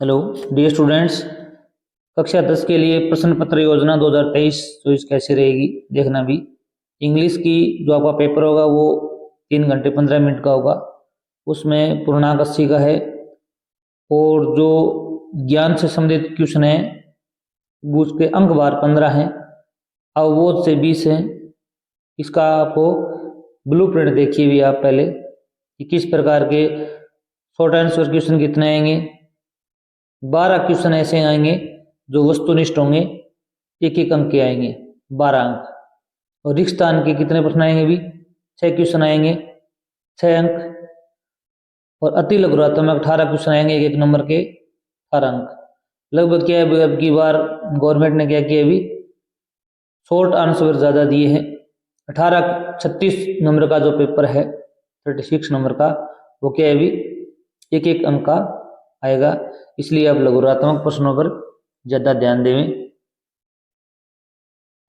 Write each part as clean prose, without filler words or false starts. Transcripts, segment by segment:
Hello dear students, कक्षा 10 के लिए प्रश्न पत्र योजना 2023 चॉइस कैसी रहेगी देखना भी। इंग्लिश की जो आपका पेपर होगा वो 3 घंटे 15 मिनट का होगा। उसमें पूर्णांक 80 का है और जो ज्ञान से संबंधित क्वेश्चन है वो उसके अंक बार 15 हैं, अवबोध से 20 हैं। इसका आपको ब्लूप्रिंट देखिए भी आप पहले कि किस प्रकार के शॉर्ट आंसर क्वेश्चन कितने आएंगे। 12 क्वेश्चन ऐसे आएंगे जो वस्तुनिष्ठ होंगे, एक एक अंक के आएंगे 12 अंक। और रिक्त स्थान के कितने प्रश्न आएंगे भी 6 क्वेश्चन आएंगे 6 अंक। और अति लघुरात्मक 18 क्वेश्चन आएंगे एक एक नंबर के 18 अंक। लगभग क्या है अब की बार गवर्नमेंट ने क्या किया अभी शॉर्ट आंसर ज़्यादा दिए हैं। 36 नंबर का जो पेपर है 36 नंबर का वो क्या है अभी एक एक अंक का आएगा, इसलिए आप लघुरात्मक प्रश्नों पर ज़्यादा ध्यान दें।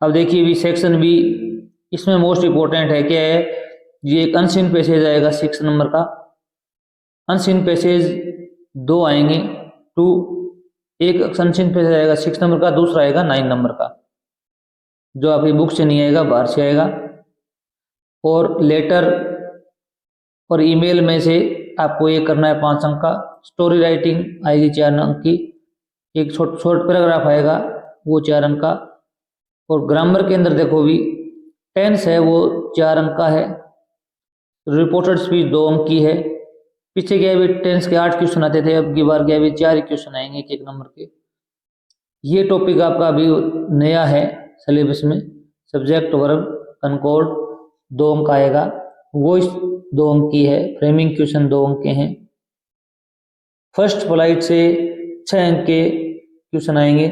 अब देखिए भी सेक्शन बी, इसमें मोस्ट इम्पोर्टेंट है क्या है, ये एक अनसीन पैसेज आएगा 6 नंबर का। अनसीन पैसेज 2 आएंगे 2, एक अनसीन पैसेज आएगा 6 नंबर का, दूसरा आएगा 9 नंबर का जो आपकी बुक से नहीं आएगा बाहर से आएगा। और लेटर और ईमेल में से आपको ये करना है 5 अंक का। स्टोरी राइटिंग आएगी 4 अंक की, एक शॉर्ट पैराग्राफ आएगा वो 4 अंक का। और ग्रामर के अंदर देखो भी टेंस है वो 4 अंक का है। रिपोर्टेड स्पीच 2 अंक की है। पीछे क्या भी टेंस के 8 क्वेश्चन आते थे, अब की बार क्या भी 4 क्वेश्चन आएंगे एक एक नंबर के। ये टॉपिक आपका अभी नया है सिलेबस में। सब्जेक्ट वर्ब कनकॉर्ड 2 अंक आएगा, वॉइस 2 अंक की है, फ्रेमिंग क्वेश्चन 2 अंक के हैं। फर्स्ट फ्लाइट से 6 अंक के क्वेश्चन आएंगे।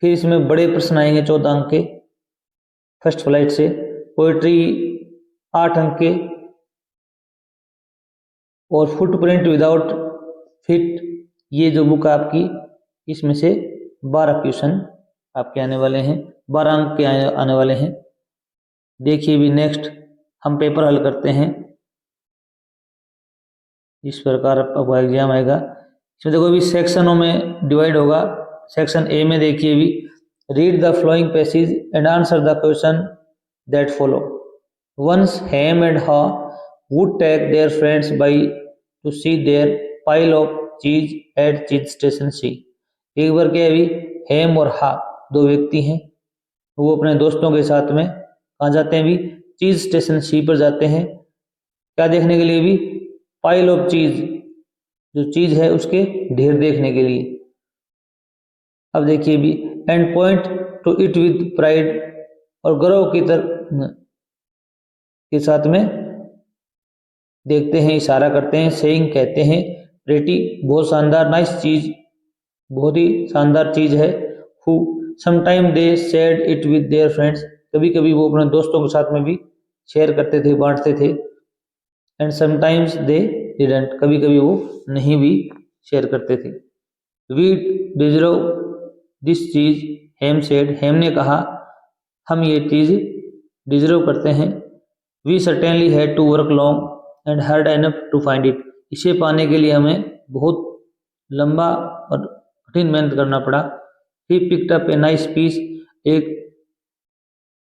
फिर इसमें बड़े प्रश्न आएंगे 14 अंक के फर्स्ट फ्लाइट से। पोइट्री 8 अंक के। और फुटप्रिंट विदाउट फिट ये जो बुक है आपकी, इसमें से 12 क्वेश्चन आपके आने वाले हैं, 12 अंक के आने वाले हैं। देखिए भी नेक्स्ट हम पेपर हल करते हैं। इस प्रकार आपका एग्जाम आएगा। इसमें देखो भी सेक्शनों में डिवाइड होगा। सेक्शन ए में देखिए भी read the following passage and answer the question that follow. Once Hem and Haw would take their friends by to see their pile of cheese at cheese station C। एक बार क्या है अभी हेम और हा 2 व्यक्ति हैं, वो अपने दोस्तों के साथ में कहाँ जाते हैं भी चीज स्टेशन सी पर जाते हैं। क्या देखने के लिए भी पाइल ऑफ चीज, जो चीज है उसके ढेर देखने के लिए। अब देखिए भी and point two it with pride, और गर्व की तरफ के साथ में देखते हैं, इशारा करते हैं। सेइंग कहते हैं, प्रेटी बहुत शानदार, नाइस चीज बहुत ही शानदार चीज है। Who sometime they shared it with their friends, कभी कभी वो अपने दोस्तों के साथ में भी शेयर करते थे, बांटते थे। एंड समटाइम्स दे डिडंट, कभी कभी वो नहीं भी शेयर करते थे। वी डिजर्व दिस चीज हेम सेड, हेम ने कहा हम ये चीज डिजर्व करते हैं। We certainly had to work long and hard enough to find it, इसे पाने के लिए हमें बहुत लंबा और कठिन मेहनत करना पड़ा। He picked up a nice piece, एक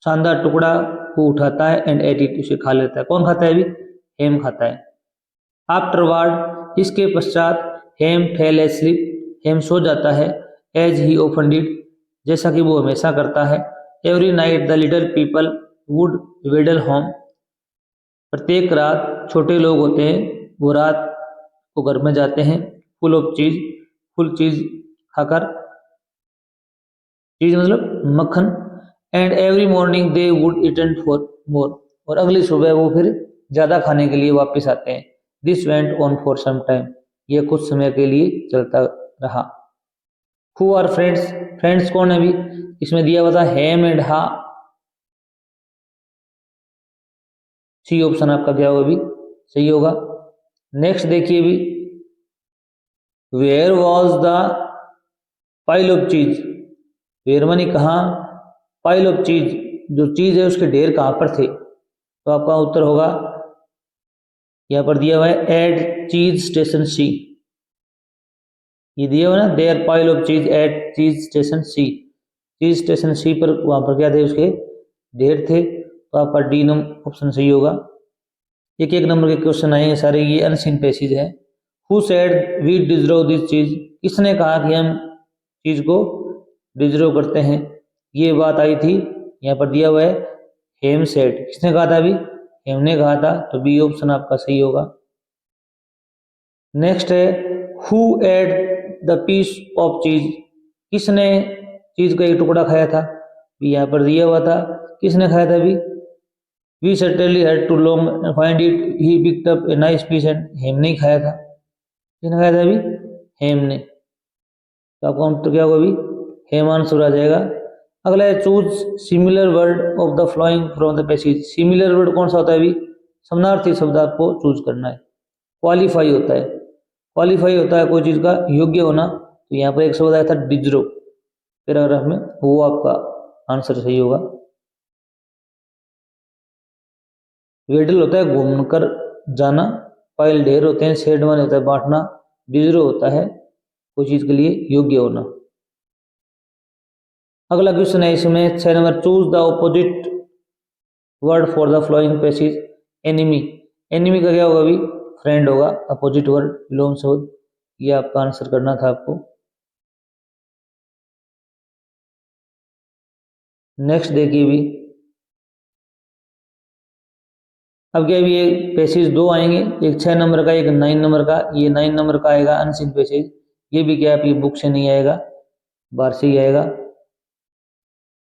शानदार टुकड़ा को उठाता है एंड एट इट, उसे खा लेता है। कौन खाता है अभी हेम खाता है। आफ्टरवर्ड, इसके पश्चात हेम फेल एस्लीप, हेम सो जाता है। एज ही ऑफन डिड, जैसा कि वो हमेशा करता है। Every night the little people would waddle home, प्रत्येक रात छोटे लोग होते हैं वो रात को घर में जाते हैं। फुल ऑफ चीज, फुल चीज खाकर, चीज मतलब मक्खन। And every morning they would eaten for more, और अगली सुबह वो फिर ज्यादा खाने के लिए वापस आते हैं। This went on for some time, ये कुछ समय के लिए चलता रहा। हु आर फ्रेंड्स, फ्रेंड्स कौन है अभी इसमें दिया हुआ था हेम एंड हा। सी ऑप्शन आपका क्या होगा अभी सही होगा। नेक्स्ट देखिए भी where was the pile of cheese, where मानी कहाँ, पाइल ऑफ चीज जो चीज है उसके ढेर कहाँ पर थे, तो आपका उत्तर होगा यहाँ पर दिया हुआ है एट चीज स्टेशन सी। ये दिया हुआ ना, देयर पाइल ऑफ चीज एट चीज स्टेशन सी, चीज स्टेशन सी पर वहां पर क्या थे उसके ढेर थे, तो आपका डी नंबर ऑप्शन सही होगा। एक एक नंबर के क्वेश्चन आएंगे सारे, ये अनसीन पैसेज है। Who said we deserve this cheese, किसने कहा कि हम चीज को डिजर्व करते हैं, ये बात आई थी, यहाँ पर दिया हुआ है हेम सेड, किसने कहा था अभी, हेम ने कहा था, तो बी ऑप्शन आपका सही होगा। नेक्स्ट है who had the piece of cheese, किसने चीज का एक टुकड़ा खाया था, यहाँ पर दिया हुआ था, किसने खाया था अभी, we certainly had to long find it, he picked up a nice piece and हेम ने ही खाया था, किसने खाया था अभी, हेम ने, तो आपका उत्तर क्या होगा अभी, हेम आंसर आ जाएगा। अगला है choose similar word of the flowing from the passage, similar word कौन सा होता है अभी, समानार्थी शब्द आपको चूज करना है। क्वालिफाई होता है, क्वालिफाई होता है कोई चीज का योग्य होना, तो यहाँ पर एक शब्द आया था डिजरो पैराग्राफ में, वो आपका आंसर सही होगा। वेडल होता है घूमकर जाना, पाइल ढेर होते हैं, सेड माने होता है बांटना, डिजरो होता है कोई चीज के लिए योग्य होना। अगला क्वेश्चन है इसमें 6 number, choose the opposite word for the following passage, enemy, enemy का क्या होगा अभी, फ्रेंड होगा, अपोजिट वर्ड विलोम शब्द, ये आपका आंसर करना था आपको। नेक्स्ट देखिए भी, अब क्या भी ये पैसेज दो आएंगे, एक 6 नंबर का, एक 9 नंबर का, ये 9 नंबर का आएगा अनसीन पैसेज, ये भी क्या आपकी बुक से नहीं आएगा, बाहर से ही आएगा।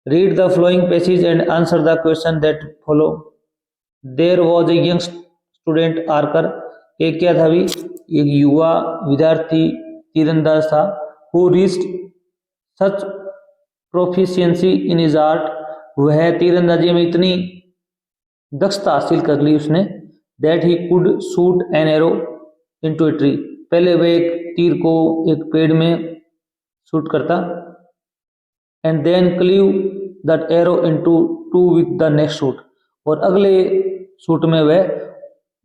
Read the following passage and answer the question that follow, there was a young student archer, एक क्या था अभी, एक युवा विद्यार्थी तीरंदाज था, who reached such proficiency in his art, वह तीरंदाजी में इतनी दक्षता हासिल कर ली उसने, that he could shoot an arrow into a tree, पहले वह एक तीर को एक पेड़ में शूट करता, and then cleave that arrow into two with the next shoot, और अगले शूट में वह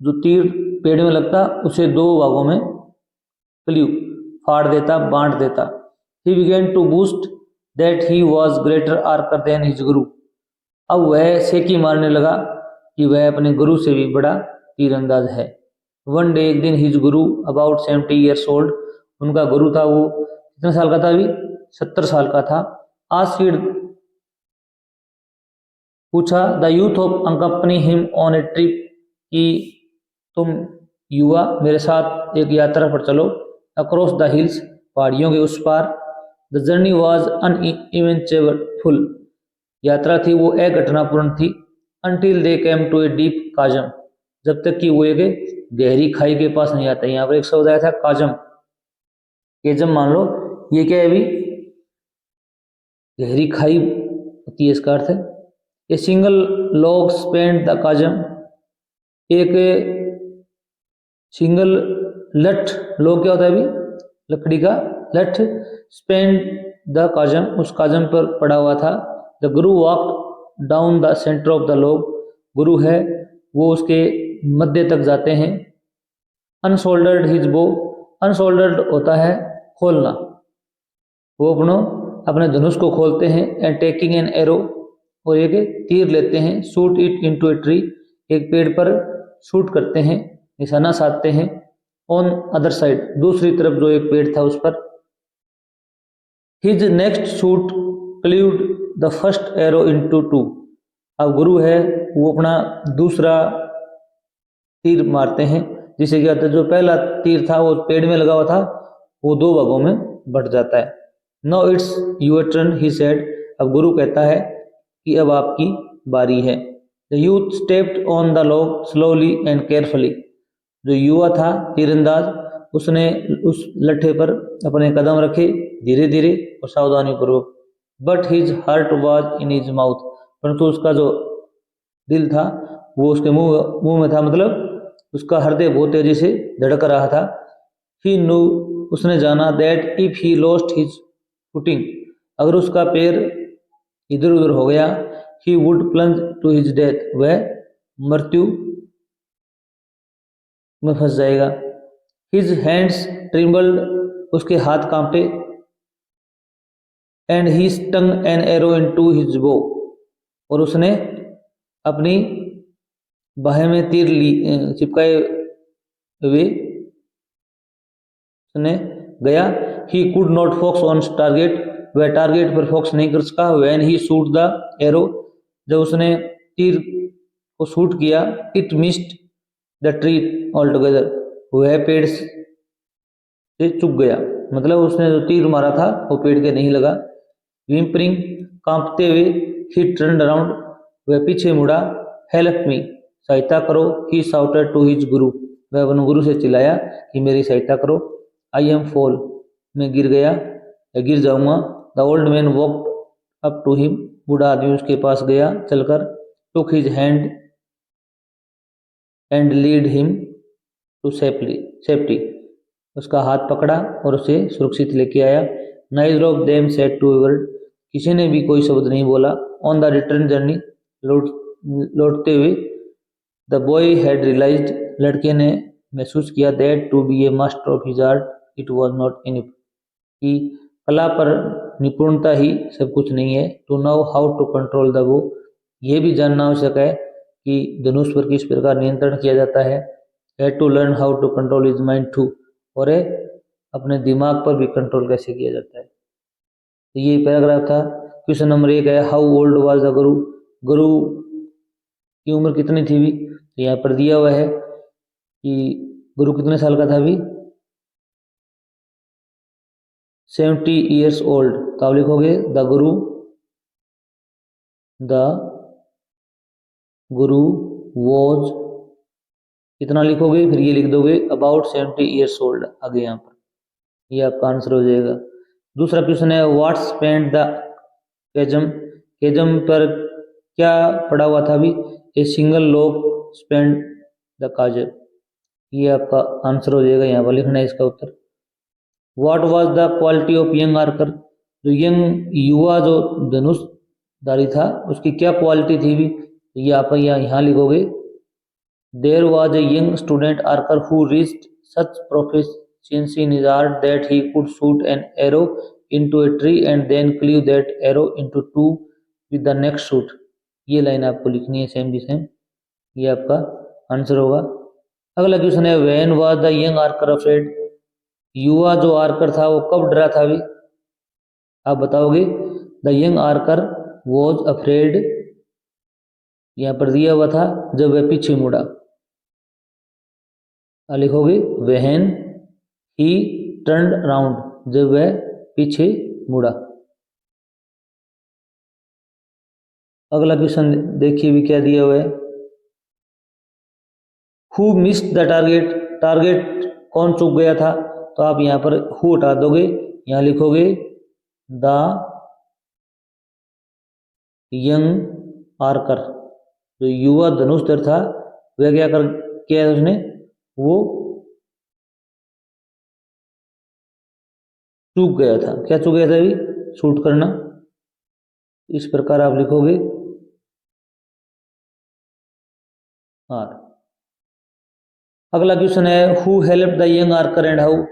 जो तीर पेड़ में लगता उसे दो भागों में क्लीव फाड़ देता, बांट देता। He began to boost that he was greater archer than his guru, अब वह सेकी मारने लगा कि वह अपने गुरु से भी बड़ा तीरंदाज है। वन डे, एक दिन, his Guru about 70 years old, उनका गुरु था वो कितने साल का था अभी, 70 साल का था। आस्क्ड, पूछा, the youth of अकंपनी him on A trip, कि तुम युवा मेरे साथ एक यात्रा पर चलो, अक्रॉस द हिल्स, पहाड़ियों के उस पार। द जर्नी वॉज अनइवेंचफुल, यात्रा थी वो अघटनापूर्ण थी। Until they came to a deep chasm, जब तक कि वो एक गहरी खाई के पास नहीं आता। यहाँ पर एक शब्द आया था काजम, केजम मान लो, ये क्या है अभी, गहरी खाई होती है इसका अर्थ है। A single log spanned the chasm, एक सिंगल लठ, लॉग क्या होता है अभी, लकड़ी का लठ, स्पेंड द काजम, उस काजम पर पड़ा हुआ था। The Guru walk down the centre of the log, गुरु है वो उसके मध्य तक जाते हैं। अनशोल्डर्ड हिज बो, अनशोल्डर्ड होता है खोलना, वो अपने धनुष को खोलते हैं। एंड टेकिंग एन एरो, और एक तीर लेते हैं। Shoot it into a tree, एक पेड़ पर शूट करते हैं, निशाना साधते हैं। ऑन अदर साइड, दूसरी तरफ जो एक पेड़ था उस पर। His next shoot cleaved the first arrow into two, अब गुरु है वो अपना दूसरा तीर मारते हैं, जिससे क्या होता है, जो पहला तीर था वो पेड़ में लगा हुआ था, वो दो भागों में बट जाता है। Now it's your turn, he said, अब गुरु कहता है कि अब आपकी बारी है। The youth stepped on the log slowly and carefully, जो युवा था तीरंदाज उसने उस लट्ठे पर अपने कदम रखे धीरे धीरे और सावधानी पूर्वक। But his heart was in his mouth, परंतु उसका जो दिल था वो उसके मुंह में था, मतलब उसका हृदय बहुत तेजी से धड़क रहा था। ही न्यू, उसने जाना, that if he lost his footing, अगर उसका पैर इधर उधर हो गया, he would plunge to his death, वह मृत्यु में फंस जाएगा। हिज हैंड्स ट्रिम्बल्ड उसके हाथ कांपे। And he stung N arrow into his बो, और उसने अपनी बाह में तीर चिपकाए हुए उसने गया। He could not focus on target, वह टारगेट पर फोक्स नहीं कर सका। When he shoot the arrow, जब उसने तीर को शूट किया। It missed the tree all together, वह पेड़ से चुक गया, मतलब उसने जो तीर मारा था वो पेड़ के नहीं लगा। विम्परिंग, कांपते हुए, ही टर्न्ड अराउंड, वह पीछे मुड़ा। हेल्प मी, सहायता करो। ही शाउटेड टू हिज गुरु, वह अपने गुरु से चिल्लाया कि मेरी सहायता करो। आई एम फॉल, मैं गिर गया या गिर जाऊंगा। The old man walked up to him, बूढ़ा आदमी उसके पास गया चलकर। Took his hand and lead him to safety, उसका हाथ पकड़ा और उसे सुरक्षित लेके आया। Neither of them said two word, किसी ने भी कोई शब्द नहीं बोला। ऑन द रिटर्न जर्नी, लौटते हुए, द बॉय हैड रियलाइज्ड, लड़के ने महसूस किया, that to be a master of his art it was not enough, कि कला पर निपुणता ही सब कुछ नहीं है। To know how to control the bow, ये भी जानना आवश्यक है कि धनुष पर किस प्रकार नियंत्रण किया जाता है। Had to learn how to control his mind too, और अपने दिमाग पर भी कंट्रोल कैसे किया जाता है। तो ये पैराग्राफ था। क्वेश्चन नंबर 1 है, हाउ ओल्ड वाज द गुरु, गुरु की उम्र कितनी थी भी, तो यहाँ पर दिया हुआ है कि गुरु कितने साल का था भी, 70 ईयर्स ओल्ड। तो आप लिखोगे द गुरु वॉज, कितना लिखोगे, फिर ये लिख दोगे अबाउट 70 ईयर्स ओल्ड आगे यहाँ पर, ये आपका आंसर हो जाएगा। दूसरा क्वेश्चन है, what spanned the chasm, chasm पर क्या पड़ा हुआ था भी, a single log spanned the काजल, ये आपका आंसर हो जाएगा, यहाँ पर लिखना है इसका उत्तर। What was the quality of young archer, जो यंग युवा जो धनुषधारी था उसकी क्या क्वालिटी थी भी, ये आप यहाँ लिखोगे, there was a young student archer who reached such proficiency in his art that he could shoot an arrow into a tree and then cleave that arrow into two with the next shoot, ये line आपको लिखनी है same to same, ये आपका answer होगा। अगला question है, when was the young archer afraid, युवा जो आर्कर था वो कब डरा था भी, आप बताओगे। द यंग आर्कर वॉज अफ्रेड, यहाँ पर दिया हुआ था जब वह पीछे मुड़ा, लिखोगे व्हेन ही टर्न्ड अराउंड, जब वह पीछे मुड़ा। अगला क्वेश्चन देखिए भी क्या दिया हुआ है, who missed the target, target कौन चूक गया था, तो आप यहाँ पर हु हटा दोगे, यहाँ लिखोगे द यंग आर्कर, जो युवा धनुषधर था वह क्या किया उसने, वो चूक गया था। क्या चूक गया था अभी, शूट करना, इस प्रकार आप लिखोगे आर। अगला क्वेश्चन है, who help the young archer and how,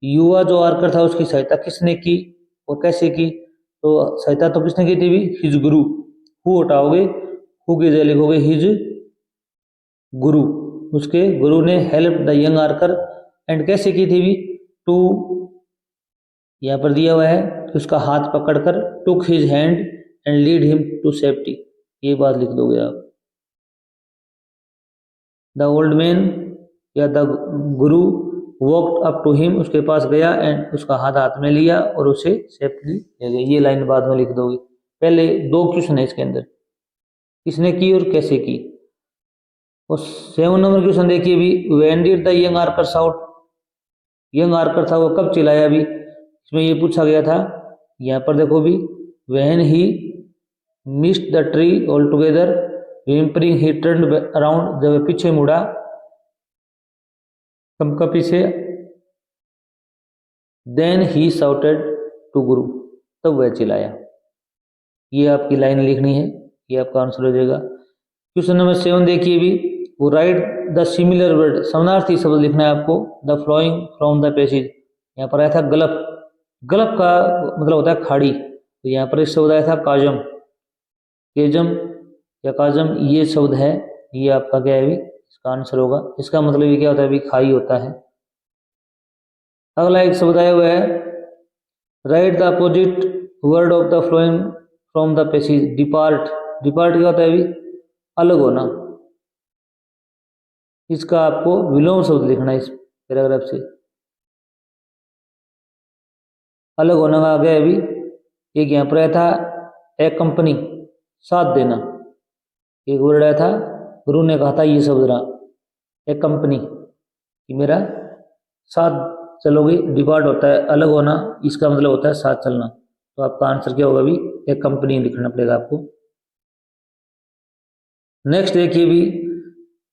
युवा जो आर्कर था उसकी सहायता किसने की और कैसे की, तो सहायता तो किसने की थी भी, हिज गुरु, हु हटाओगे, हु की जगह लिखोगे हिज गुरु, उसके गुरु ने help the young archer, and कैसे की थी भी, टू, यहाँ पर दिया हुआ है कि उसका हाथ पकड़कर, took his hand and lead him to safety, ये बात लिख दोगे आप। द ओल्ड मैन या the guru walked up to him, उसके पास गया एंड उसका हाथ में लिया और उसे सेफ्टली ले गया, ये लाइन बाद में लिख दोगे। पहले दो क्वेश्चन है इसके अंदर, किसने की और कैसे की। और 7 नंबर क्वेश्चन देखिए भी, when did the young archer shout, young archer था वो कब चिल्लाया भी, इसमें ये पूछा गया था। यहाँ पर देखो भी, when he missed the tree all together, whimpering he turned around, जब पीछे मुड़ा, कब पीछे, देन ही शाउटेड टू गुरु, तब वह चिल्लाया, ये आपकी लाइन लिखनी है, ये आपका आंसर हो जाएगा। क्वेश्चन नंबर 7 देखिए भी, वो राइट द सिमिलर वर्ड, समानार्थी शब्द लिखना है आपको, the flowing from the passage, यहाँ पर आया था गलप। गलप का मतलब होता है खाड़ी, तो यहाँ पर एक शब्द आया था काजम। केजम या काजम ये शब्द है, ये आपका क्या है भी इसका आंसर होगा। इसका मतलब ये क्या होता है भी खाई होता है। अगला एक शब्द आया हुआ है, write the opposite word of the flowing from the passage. Depart, depart क्या होता है भी अलग होना। इसका आपको विलोम शब्द लिखना है इस पैराग्राफ से। अलग होने का आगे अभी एक यहाँ पर आया था एक कंपनी, साथ देना। एक वर्ड आया था, गुरु ने कहा था ये शब्द रहा एक कंपनी कि मेरा साथ चलोगे। डिपार्ट होता है अलग होना, इसका मतलब होता है साथ चलना। तो आपका आंसर क्या होगा भी एक कंपनी लिखना पड़ेगा आपको। नेक्स्ट देखिए भी,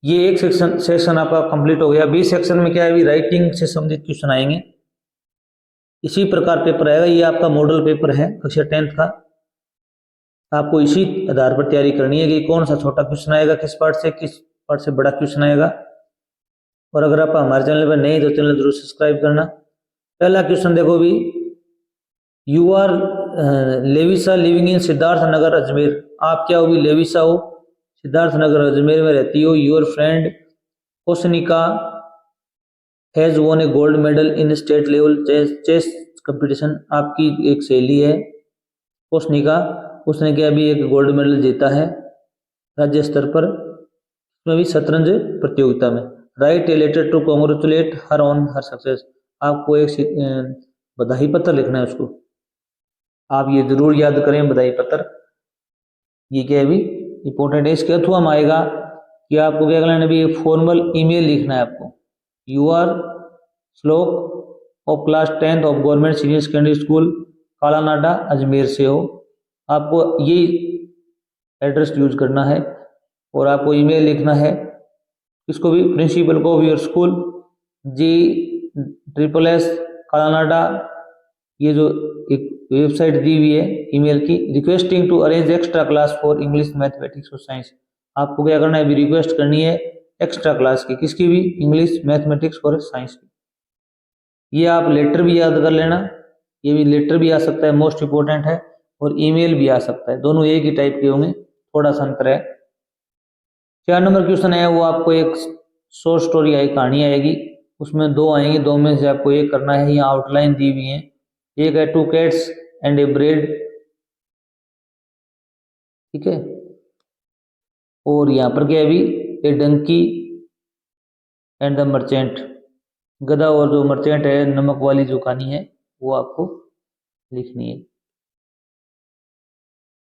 ये एक सेक्शन आपका कंप्लीट हो गया। बी सेक्शन में क्या है भी राइटिंग से संबंधित क्वेश्चन आएंगे। इसी प्रकार पेपर आएगा, ये आपका मॉडल पेपर है कक्षा 10th का। आपको इसी आधार पर तैयारी करनी है कि कौन सा छोटा क्वेश्चन आएगा किस पार्ट से, किस पार्ट से बड़ा क्वेश्चन आएगा। और अगर आप हमारे चैनल पर नए तो चैनल जरूर सब्सक्राइब करना। पहला क्वेश्चन देखो भी, you are Lavisha living in Siddharth Nagar Ajmer. आप क्या हो भी लेविसा हो, सिद्धार्थ नगर अजमेर में रहती हो। Your friend Kosnika has won a gold medal in state level chess competition. आपकी एक सहेली है कोसनिका, उसने क्या अभी एक गोल्ड मेडल जीता है राज्य स्तर पर, उसमें भी शतरंज प्रतियोगिता में। Write a letter to congratulate her on her success. आपको एक बधाई पत्र लिखना है उसको, आप ये जरूर याद करें बधाई पत्र। ये क्या है भी इंपॉर्टेंट है। इसके अथवा में आएगा कि आपको क्या करना है भी एक फॉर्मल ईमेल लिखना है आपको। You are Shlok of class 10th of government senior secondary school Kalanada Ajmer से हो। आपको ये एड्रेस यूज करना है और आपको ईमेल लिखना है। इसको भी प्रिंसिपल को योर स्कूल GSSS कालानाडा, ये जो एक वेबसाइट दी हुई है ईमेल की, requesting to arrange extra class for English mathematics और साइंस। आपको क्या करना है भी रिक्वेस्ट करनी है एक्स्ट्रा क्लास की, किसकी भी इंग्लिश मैथमेटिक्स और साइंस की। ये आप लेटर भी याद कर लेना, ये भी लेटर भी आ सकता है, मोस्ट इंपोर्टेंट है, और ईमेल भी आ सकता है, दोनों एक ही टाइप के होंगे, थोड़ा सा अंतर है। 4 नंबर क्वेश्चन है वो आपको एक शॉर्ट स्टोरी आई, कहानी आएगी, उसमें 2 आएंगी, 2 में से आपको एक करना है। यहाँ आउटलाइन दी हुई है, एक है 2 cats एंड ए ब्रेड, ठीक है। और यहाँ पर क्या है भी ए डंकी एंड द मर्चेंट, गधा और जो मर्चेंट है, नमक वाली जो कहानी है वो आपको लिखनी है।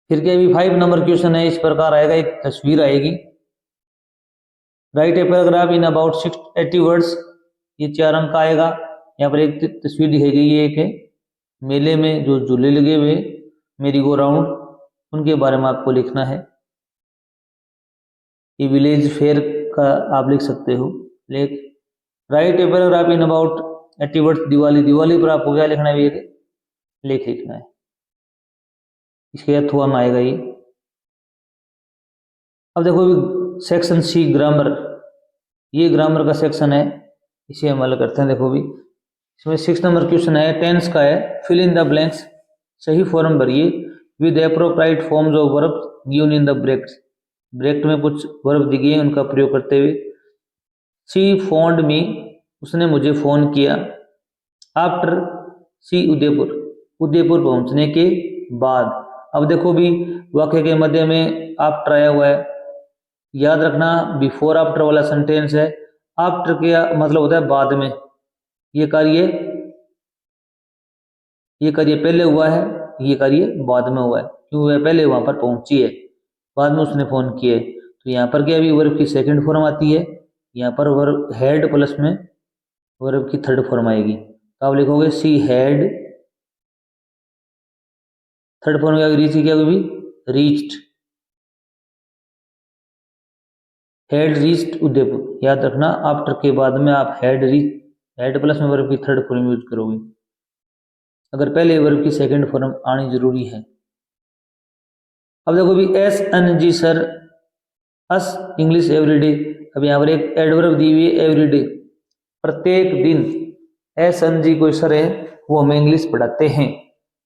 फिर क्या भी 5 नंबर क्वेश्चन है, इस प्रकार आएगा, एक तस्वीर आएगी। Right a paragraph in about 680 words, ये 4 अंक का आएगा। यहाँ पर एक तस्वीर दिखाई गई है, एक है मेले में जो झूले लगे हुए मेरी गो राउंड, उनके बारे में आपको लिखना है। ये विलेज फेयर का आप लिख सकते हो। Right a paragraph in about 80 words Diwali, Diwali पर आपको क्या लिखना है, ये लेख लिखना है। इसके अथवा में आएगा ये। अब देखो सेक्शन C ग्रामर, ये ग्रामर का सेक्शन है, इसे हम हल करते हैं। देखो भी इसमें 6 नंबर क्वेश्चन है, टेंस का है। फिल इन द ब्लैंक्स, सही फॉर्म भरिए with appropriate forms of verbs given in the brackets. Bracket में कुछ वर्ब दिए हैं, उनका प्रयोग करते हुए। शी फोन्ड मी, उसने मुझे फोन किया। आफ्टर सी उदयपुर, उदयपुर पहुंचने के बाद। अब देखो भी वाक्य के मध्य में आफ्टर आया हुआ है, याद रखना बिफोर आफ्टर वाला सेंटेंस है। आफ्टर क्या मतलब होता है बाद में, ये कार्य पहले हुआ है, ये कार्य बाद में हुआ है, क्यों वह पहले वहां पर पहुंची है, बाद में उसने फोन किया है। तो यहाँ पर क्या अभी वर्ब की सेकंड फॉर्म आती है, यहाँ पर वर्ब हैड प्लस में वर्ब की थर्ड फॉर्म आएगी। तो आप लिखोगे सी हैड, थर्ड फॉर्म क्या रीच की क्या होगी, रीच्ड, हैड रीच्ड उदयपुर। याद रखना आफ्टर के बाद में आप हैड रीच, हैड प्लस में वर्ब की थर्ड फॉर्म यूज करोगे, अगर पहले वर्ब की सेकंड फॉर्म आनी जरूरी है। अब देखो भी SNG सर, अस इंग्लिश एवरीडे। अब यहाँ पर एक एडवर्ब दी हुई है एवरीडे, प्रत्येक दिन। एस एन जी कोई सर है, वो हमें इंग्लिश पढ़ाते हैं।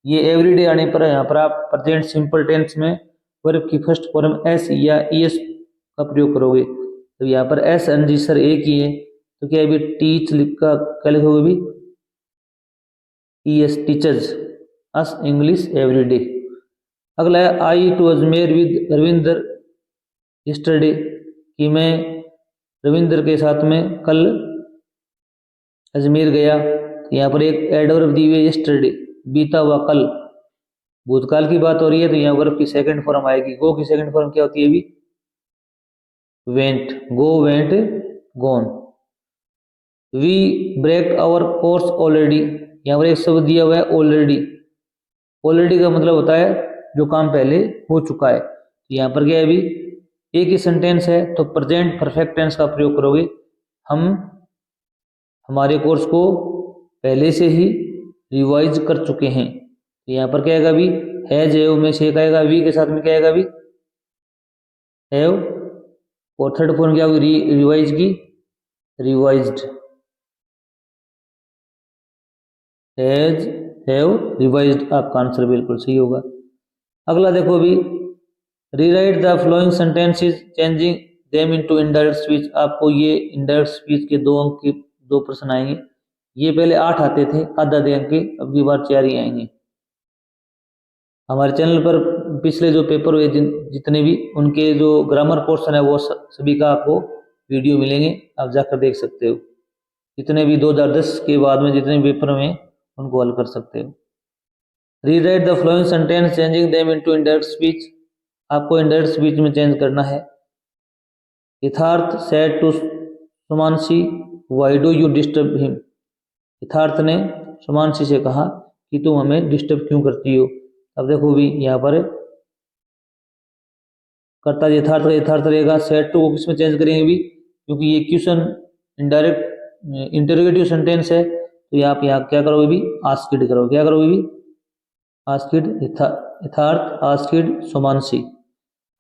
ये एवरीडे आने पर यहाँ पर आप प्रेजेंट सिंपल टेंस में वर्ब की फर्स्ट फॉर्म एस या ईएस का प्रयोग करोगे। तो यहाँ पर एस एन जी सर एक ही है, तो क्या अभी टीच लिख का क्या लिखोगे भी, ईएस टीचर्स अस इंग्लिश एवरीडे। अगला है I to Ajmer with Ravinder yesterday, कि मैं रविंदर के साथ में कल अजमेर गया। यहाँ पर एक एडवर्ब दी हुई है यस्टरडे, बीता हुआ कल, भूतकाल की बात हो रही है, तो यहाँ वर्ब की सेकंड फॉर्म आएगी। गो की सेकंड फॉर्म क्या होती है भी, went, go went gone. We break our course already, यहाँ पर एक शब्द दिया हुआ है ऑलरेडी। ऑलरेडी का मतलब होता है जो काम पहले हो चुका है। तो यहाँ पर क्या है भी, एक ही सेंटेंस है तो प्रेजेंट परफेक्ट टेंस का प्रयोग करोगे। हम हमारे कोर्स को पहले से ही रिवाइज कर चुके हैं। तो यहाँ पर क्या आएगा भी, हैज हैव में से आएगा, वी के साथ में क्या आएगा भी, हैव, और थर्ड फॉर्म क्या होगी, रिवाइज की, रिवाइज्ड, हैज हैव रिवाइज्ड, आपका आंसर बिल्कुल सही होगा। अगला देखो भी, rewrite the flowing sentences changing them into indirect speech. आपको ये इनडायरेक्ट स्पीच के 2 अंक के 2 प्रश्न आएंगे। ये पहले 8 आते थे, आधा दे अंक के, अब की बार 4 ही आएंगे। हमारे चैनल पर पिछले जो पेपर हुए जितने भी, उनके जो ग्रामर पोर्शन है वो सभी का आपको वीडियो मिलेंगे, आप जाकर देख सकते हो। जितने भी 2010 के बाद में जितने भी पेपर में, उनको हल कर सकते हो। Rewrite the following sentence changing them into indirect speech, आपको इनडायरेक्ट स्पीच में चेंज करना है। Yatharth said to Sumanshi why do you disturb him, Yatharth ने सुमांशी से कहा कि तुम हमें डिस्टर्ब क्यों करती हो। अब देखो भी यहाँ पर कर्ता यथार्थ का यथार्थ रहेगा, सेड टू को किसमें चेंज करेंगे भी, क्योंकि ये क्वेश्चन इनडायरेक्ट इंटरोगेटिव सेंटेंस है, तो आप यहाँ क्या करोगे भी, आस्क्ड करोगे। क्या करोगे भी, आस्क्ड यथार्थ, आस्क्ड सुमांशी।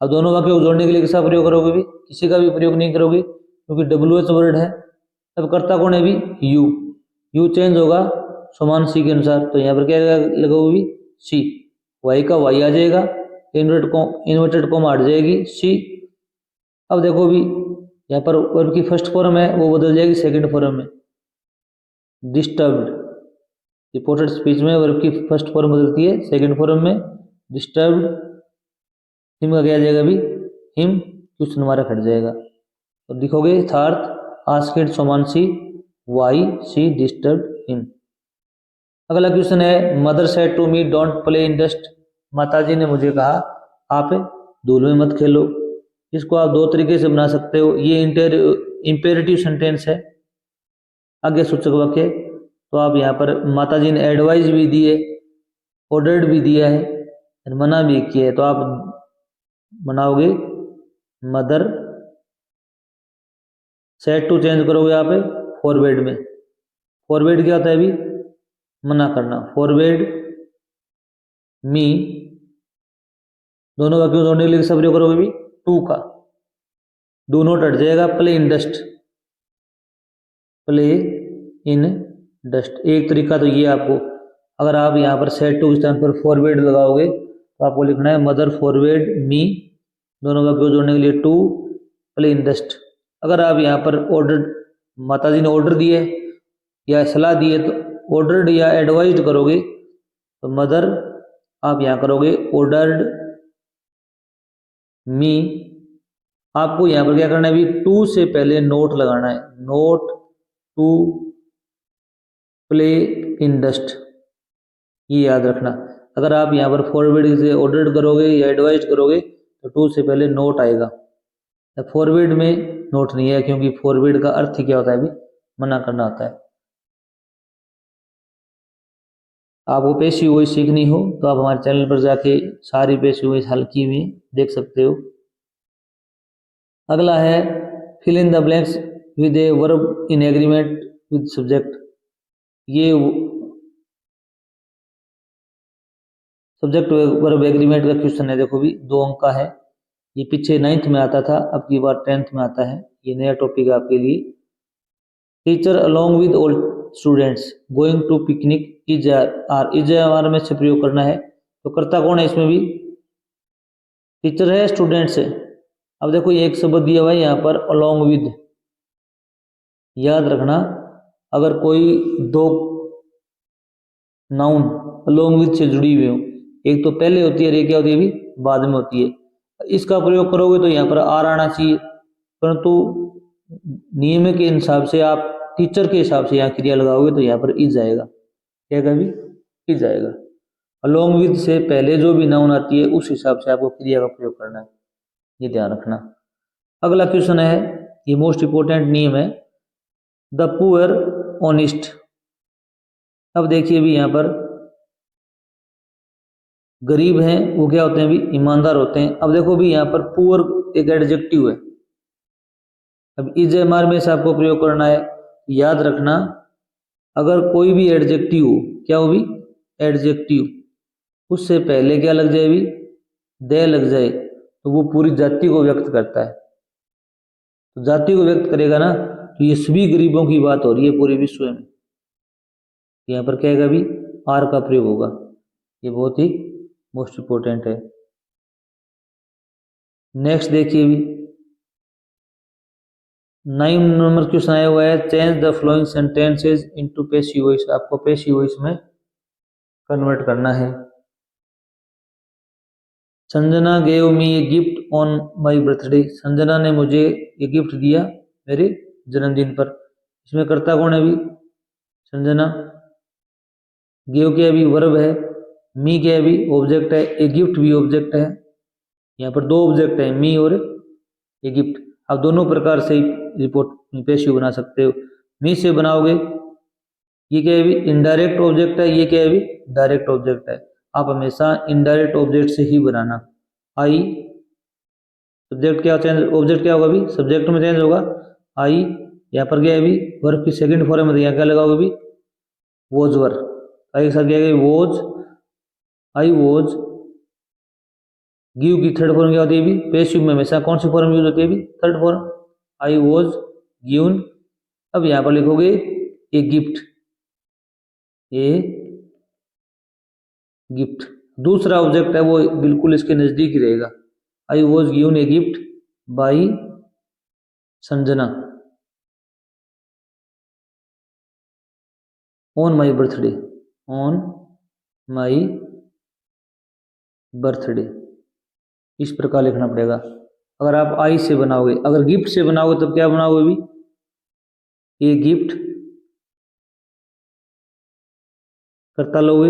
अब दोनों वाक्यों को जोड़ने के लिए किसका प्रयोग करोगे भी, किसी का भी प्रयोग नहीं करोगे, क्योंकि WH वर्ड है। अब कर्ता कौन है भी, यू, यू चेंज होगा सुमांशी के अनुसार, तो यहाँ पर क्या लगाओगे भी, सी, वाई का वाई आ जाएगा, इन्वर्टेड कॉमा हट जाएगी, सी। अब देखो भी यहाँ पर वर्ब की फर्स्ट फॉर्म है वो बदल जाएगी सेकंड फॉर्म में, डिस्टर्ब्ड। रिपोर्टेड स्पीच में वर्ब की फर्स्ट फॉर्म बदलती है सेकंड फॉर्म में, डिस्टर्ब्ड। हिम का क्या आ जाएगा भी, हिम, क्वेश्चन हमारा हट जाएगा। तो लिखोगे Yatharth, asked Sumanshi, why, she disturbed him. अगला क्वेश्चन है, mother said to me don't play in dust, माताजी ने मुझे कहा आप धूल में मत खेलो। इसको आप 2 तरीके से बना सकते हो। ये इंपेरेटिव सेंटेंस है, आगे सूचक वाक्य, तो आप यहाँ पर माताजी ने एडवाइस भी दी है, ऑर्डर्ड भी दिया है, और मना भी किया है, तो आप बनाओगे मदर सेड टू चेंज करोगे आप फॉरवर्ड में। फॉरवर्ड क्या होता है अभी, मना करना, फॉरवर्ड मी, दोनों वाक्यों जोड़ने के लिए सब प्रयोग करोगे भी, टू का, डू नॉट हट जाएगा, play in dust, play in dust. एक तरीका तो ये आपको, अगर आप यहाँ पर सेड टू के स्थान पर फॉरवर्ड लगाओगे तो आपको लिखना है मदर फॉरवर्ड मी, दोनों वाक्यों जोड़ने के लिए टू, प्ले इन डस्ट। अगर आप यहाँ पर ऑर्डर, माताजी ने ऑर्डर दिए या सलाह दी है, तो ऑर्डर्ड या एडवाइज्ड करोगे, तो मदर आप यहाँ करोगे ऑर्डर्ड मी। आपको यहाँ पर क्या करना है भी, टू से पहले नोट लगाना है, not to play in dust, ये याद रखना। अगर आप यहाँ पर फॉरवर्ड से ऑर्डर्ड करोगे या एडवाइज करोगे तो टू से पहले नोट आएगा। फॉरवर्ड में नोट नहीं है, क्योंकि फॉरवर्ड का अर्थ क्या होता है भी, मना करना होता है। आपको पेशी वॉइस सीखनी हो तो आप हमारे चैनल पर जाके सारी पेशी वॉइस हल की हुई देख सकते हो। अगला है, fill in the blanks with a verb in agreement with subject. ये सब्जेक्ट वर्ब एग्रीमेंट का क्वेश्चन है, देखो भी 2 अंक का है। ये पीछे 9th में आता था, अब की बार 10th में आता है, ये नया टॉपिक है आपके लिए। Teacher along with all students going to picnic is are is are में से प्रयोग करना है। तो कर्ता कौन है इसमें भी, टीचर है स्टूडेंट्स है। अब देखो ये एक शब्द दिया हुआ है यहाँ पर अलोंग विद, याद रखना अगर कोई दो नाउन अलोंग विद से जुड़ी हुई हो, एक तो पहले होती है और एक क्या होती है अभी बाद में होती है, इसका प्रयोग करोगे तो यहाँ पर आर आना चाहिए, परंतु नियम के हिसाब से आप टीचर के हिसाब से यहाँ क्रिया लगाओगे तो यहाँ पर इज आएगा, क्या कभी इज आएगा। अलोंग विद से पहले जो भी नाउन आती है उस हिसाब से आपको क्रिया का प्रयोग करना है, ये ध्यान रखना। अगला क्वेश्चन है, ये मोस्ट इंपोर्टेंट नियम है, द पुअर ऑनेस्ट। अब देखिए भी यहाँ पर गरीब हैं वो क्या होते हैं भी ईमानदार होते हैं। अब देखो भी यहाँ पर पुअर एक एडजेक्टिव है, अब इज एम आर में से आपको प्रयोग करना है। याद रखना अगर कोई भी एडजेक्टिव हो, क्या हो भी एडजेक्टिव, उससे पहले क्या लग जाए भी दे लग जाए तो वो पूरी जाति को व्यक्त करता है। तो जाति को व्यक्त करेगा ना, तो ये सभी गरीबों की बात हो रही है पूरे विश्व में, यहाँ पर क्या है भी आर का प्रयोग होगा, ये बहुत ही मोस्ट इंपोर्टेंट है। नेक्स्ट देखिए भी 9 नंबर क्वेश्चन आया हुआ है, change the flowing sentences into passive voice. आपको पैसिव वॉइस में कन्वर्ट करना है। Sanjana gave me a gift on my birthday. Sanjana ने मुझे ये गिफ्ट दिया मेरे जन्मदिन पर। इसमें कर्ता कौन है भी संजना, गेव क्या भी वर्ब है, मी क्या भी ऑब्जेक्ट है, ए गिफ्ट भी ऑब्जेक्ट है। यहाँ पर दो ऑब्जेक्ट है, मी और ए गिफ्ट। आप दोनों प्रकार से रिपोर्ट पैसिव बना सकते हो। मी से बनाओगे ये क्या है भी इनडायरेक्ट ऑब्जेक्ट है, ये क्या है भी डायरेक्ट ऑब्जेक्ट है। आप हमेशा इनडायरेक्ट ऑब्जेक्ट से ही बनाना। आई सब्जेक्ट क्या चेंज, ऑब्जेक्ट क्या होगा भी सब्जेक्ट में चेंज होगा आई। यहाँ पर क्या है भी वर्ब की सेकंड फॉर्म में, यहाँ क्या लगाओगे भी वॉज वर, आई के साथ क्या है वॉज, आई वॉज। गिव की थर्ड फॉर्म क्या होती है भी पैसिव में हमेशा कौन सी फॉर्म यूज होती है भी third form, I was given. अब यहाँ पर लिखोगे ए गिफ्ट, ए गिफ्ट। दूसरा ऑब्जेक्ट है वो बिल्कुल इसके नजदीक ही रहेगा, I was given a gift by Sanjana on my birthday, on my birthday. इस प्रकार लिखना पड़ेगा। अगर आप आई से बनाओगे, अगर गिफ्ट से बनाओगे तब क्या बनाओगे भी ये गिफ्ट करता लोगे,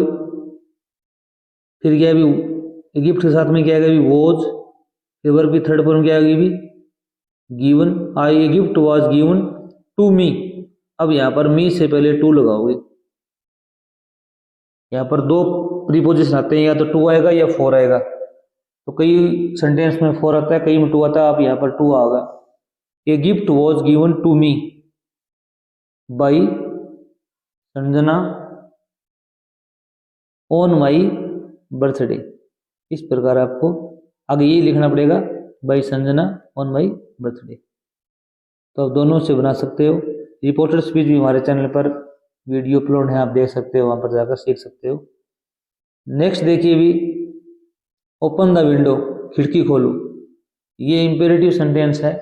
फिर क्या भी गिफ्ट के साथ में क्या आएगा भी वॉज, फिर वर्ब की थर्ड फॉर्म क्या आएगी भी given, I a gift was given to me. अब यहाँ पर मी से पहले टू लगाओगे। यहाँ पर दो प्रीपोजिशन आते हैं, या तो टू आएगा या फोर आएगा। तो कई सेंटेंस में फोर आता है, कई में टू आता है, आप यहाँ पर टू आएगा। A gift was given to me by Sanjana on my birthday. इस प्रकार आपको आगे ये लिखना पड़ेगा by Sanjana on my birthday. तो आप दोनों से बना सकते हो। रिपोर्टर स्पीच भी हमारे चैनल पर वीडियो अपलोड है, आप देख सकते हो, वहां पर जाकर सीख सकते हो। नेक्स्ट देखिए भी ओपन द विंडो, खिड़की खोलो। ये इंपेरेटिव सेंटेंस है।